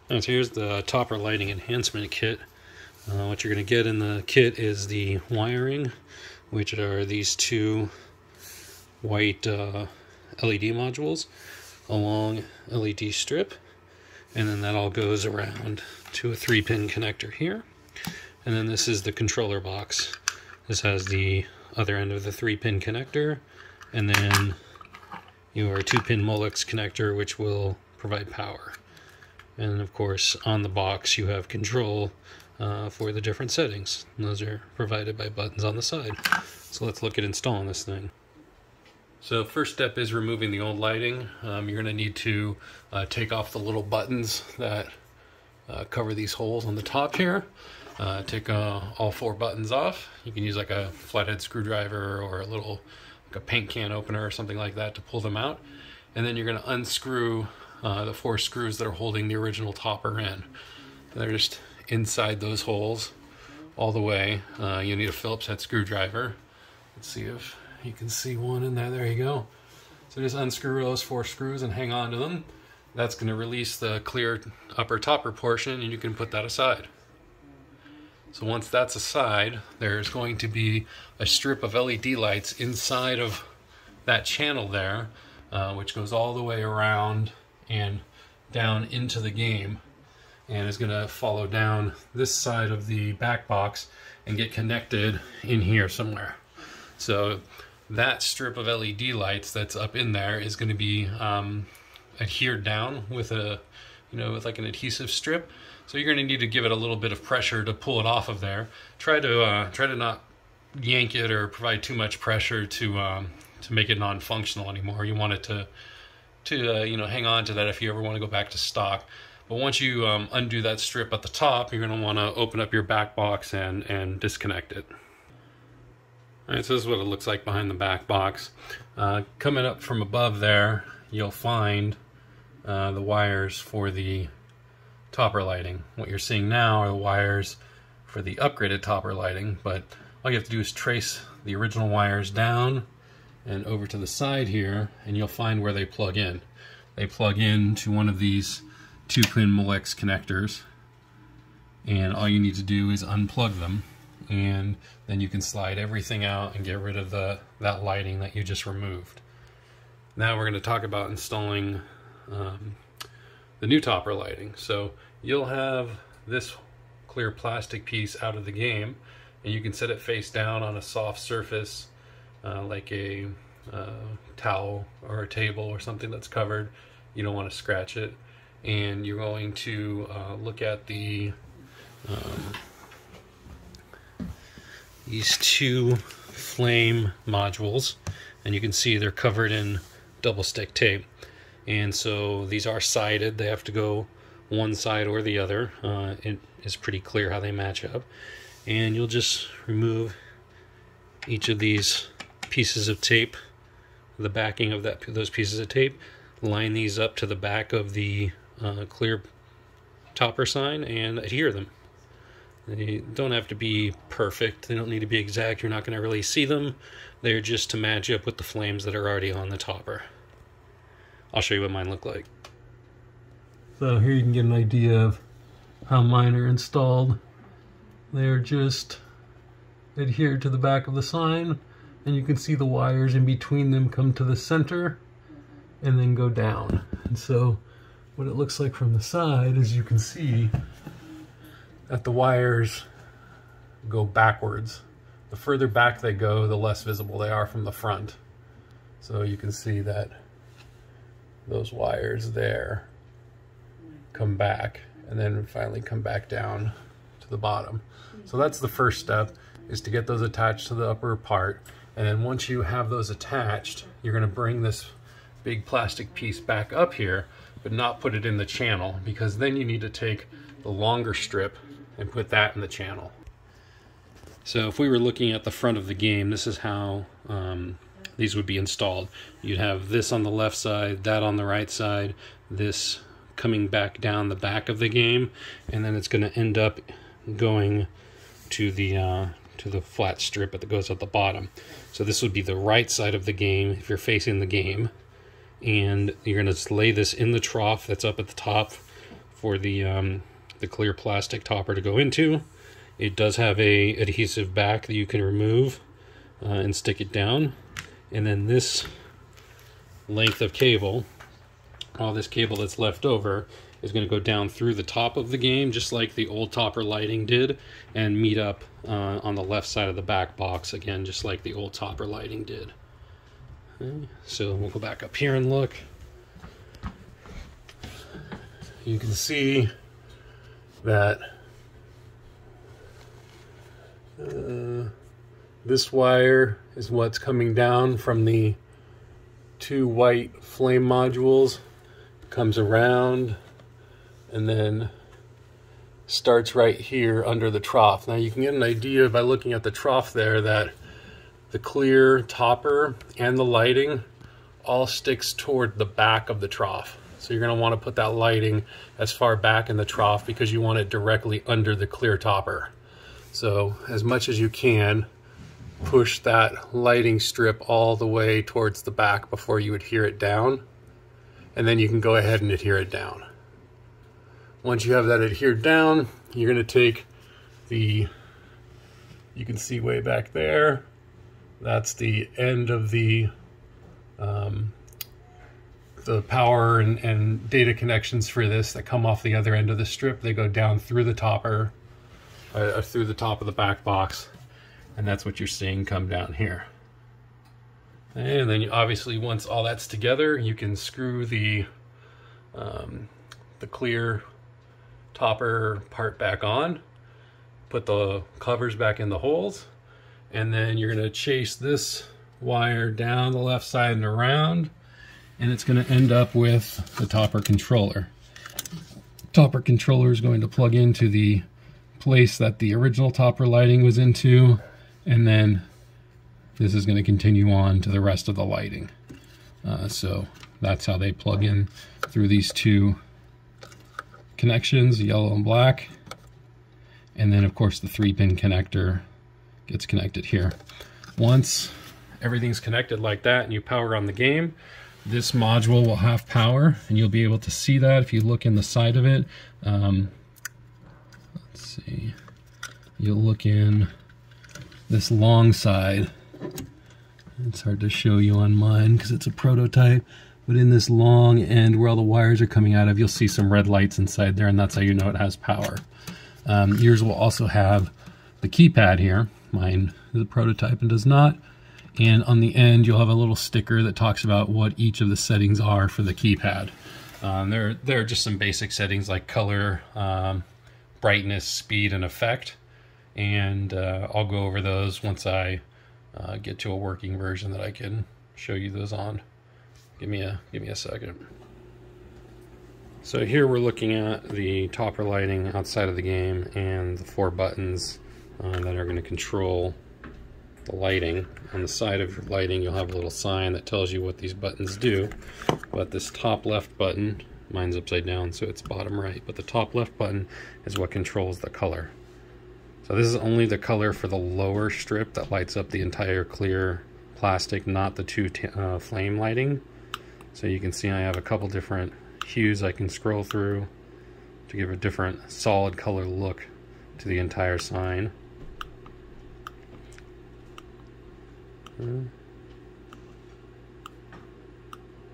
And so here's the topper lighting enhancement kit. What you're going to get in the kit is the wiring, which are these two white LED modules, a long LED strip, and then that all goes around to a 3-pin connector here. And then this is the controller box. This has the other end of the 3-pin connector, and then your 2-pin Molex connector, which will provide power. And of course, on the box you have control for the different settings. And those are provided by buttons on the side. So let's look at installing this thing. So first step is removing the old lighting. You're going to need to take off the little buttons that cover these holes on the top here. Take all 4 buttons off. You can use like a flathead screwdriver or a little like a paint can opener or something like that to pull them out. And then you're going to unscrew the 4 screws that are holding the original topper in. They're just inside those holes all the way. You need a Phillips head screwdriver. Let's see if you can see one in there. There you go. So just unscrew those 4 screws and hang on to them. That's going to release the clear upper topper portion, and you can put that aside. So once that's aside, there's going to be a strip of LED lights inside of that channel there, which goes all the way around and down into the game, and is going to follow down this side of the back box and get connected in here somewhere. So that strip of LED lights that's up in there is going to be adhered down with a, with like an adhesive strip. So you're going to need to give it a little bit of pressure to pull it off of there. Try to not yank it or provide too much pressure to make it non-functional anymore. You want it to hang on to that if you ever want to go back to stock. But once you undo that strip at the top, you're going to want to open up your back box and disconnect it. All right, so this is what it looks like behind the back box. Coming up from above there, you'll find the wires for the topper lighting. What you're seeing now are the wires for the upgraded topper lighting, but all you have to do is trace the original wires down and over to the side here, and you'll find where they plug in. They plug in to one of these 2-pin Molex connectors, and all you need to do is unplug them, and then you can slide everything out and get rid of that lighting that you just removed. Now we're going to talk about installing the new topper lighting. So you'll have this clear plastic piece out of the game, and you can set it face down on a soft surface like a towel or a table or something that's covered. You don't want to scratch it. And you're going to look at the these 2 flame modules, and you can see they're covered in double stick tape. And so these are sided. They have to go one side or the other. It is pretty clear how they match up. And you'll just remove each of these pieces of tape, the backing of those pieces of tape, line these up to the back of the clear topper sign and adhere them. They don't have to be perfect. They don't need to be exact. You're not going to really see them. They're just to match up with the flames that are already on the topper. I'll show you what mine look like. So here you can get an idea of how mine are installed. They're just adhered to the back of the sign, and you can see the wires in between them come to the center and then go down. And so what it looks like from the side is you can see that the wires go backwards. The further back they go, the less visible they are from the front. So you can see that those wires there come back and then finally come back down to the bottom. So that's the first step, is to get those attached to the upper part. And then once you have those attached, you're going to bring this big plastic piece back up here, but not put it in the channel, because then you need to take the longer strip and put that in the channel. So if we were looking at the front of the game, this is how these would be installed. You'd have this on the left side, that on the right side, this coming back down the back of the game, and then it's going to end up going to the flat strip that goes at the bottom. So this would be the right side of the game if you're facing the game, and you're going to just lay this in the trough that's up at the top for the clear plastic topper to go into. It does have a adhesive back that you can remove and stick it down. And then this length of cable, all this cable that's left over, is going to go down through the top of the game, just like the old topper lighting did, and meet up on the left side of the back box, again, just like the old topper lighting did. Okay, so we'll go back up here and look. You can see that this wire is what's coming down from the two white flame modules, comes around and then starts right here under the trough. Now you can get an idea by looking at the trough there that the clear topper and the lighting all sticks toward the back of the trough. So you're going to want to put that lighting as far back in the trough because you want it directly under the clear topper. So as much as you can, push that lighting strip all the way towards the back before you adhere it down, and then you can go ahead and adhere it down. Once you have that adhered down, you're going to take you can see way back there, that's the end of the power and data connections for this that come off the other end of the strip. They go down through the topper, through the top of the back box, and that's what you're seeing come down here. And then obviously once all that's together, you can screw the clear topper part back on, put the covers back in the holes, and then you're going to chase this wire down the left side and around, and it's going to end up with the topper controller. Topper controller is going to plug into the place that the original topper lighting was into, and then this is going to continue on to the rest of the lighting. So that's how they plug in through these two connections, yellow and black. And then of course the 3-pin connector gets connected here. Once everything's connected like that and you power on the game, this module will have power, and you'll be able to see that if you look in the side of it. Let's see, you'll look in this long side. It's hard to show you on mine because it's a prototype, but in this long end where all the wires are coming out of, you'll see some red lights inside there, and that's how you know it has power. Yours will also have the keypad here. Mine is a prototype and does not. And on the end, you'll have a little sticker that talks about what each of the settings are for the keypad. There are just some basic settings like color, brightness, speed, and effect. And I'll go over those once I get to a working version that I can show you those on. Give me a second. So here we're looking at the topper lighting outside of the game and the 4 buttons that are going to control the lighting. On the side of your lighting, you'll have a little sign that tells you what these buttons do. But this top left button, mine's upside down, so it's bottom right, but the top left button is what controls the color. So this is only the color for the lower strip that lights up the entire clear plastic, not the two flame lighting. So you can see I have a couple different hues I can scroll through to give a different solid color look to the entire sign.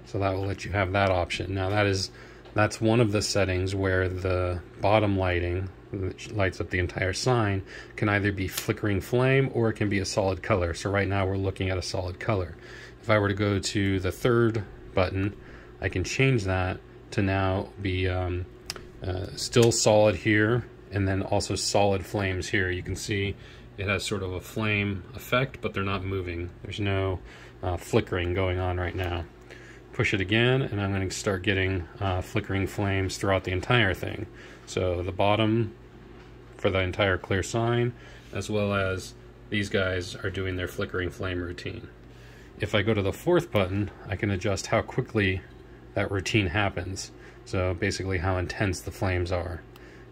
So that will let you have that option. Now that's one of the settings where the bottom lighting, which lights up the entire sign, can either be flickering flame or it can be a solid color. So right now we're looking at a solid color. If I were to go to the 3rd button, I can change that to now be still solid here, and then also solid flames here. You can see it has sort of a flame effect, but they're not moving. There's no flickering going on right now. Push it again, and I'm going to start getting flickering flames throughout the entire thing. So the bottom for the entire clear sign, as well as these guys are doing their flickering flame routine. If I go to the 4th button, I can adjust how quickly that routine happens. So basically how intense the flames are.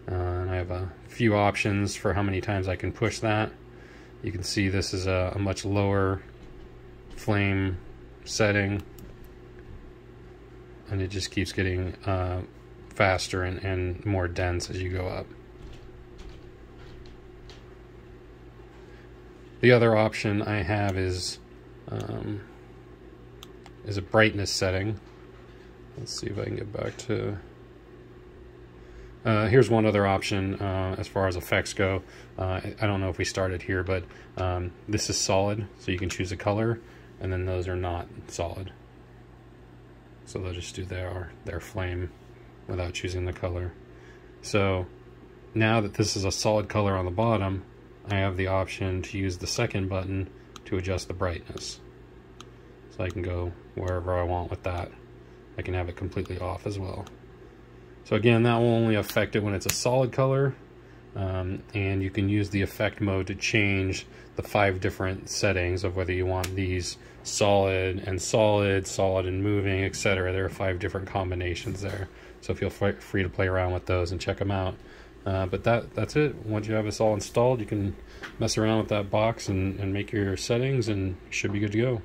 And I have a few options for how many times I can push that. You can see this is a much lower flame setting, and it just keeps getting faster and more dense as you go up. The other option I have is a brightness setting. Let's see if I can get back to... here's one other option as far as effects go. I don't know if we started here, but this is solid, so you can choose a color, and then those are not solid. So they'll just do their flame without choosing the color. So now that this is a solid color on the bottom, I have the option to use the second button to adjust the brightness. So I can go wherever I want with that. I can have it completely off as well. So again, that will only affect it when it's a solid color, and you can use the effect mode to change the 5 different settings of whether you want these solid and moving, etc. There are 5 different combinations there, so feel free to play around with those and check them out. But that's it. Once you have this all installed, you can mess around with that box and make your settings, and you should be good to go.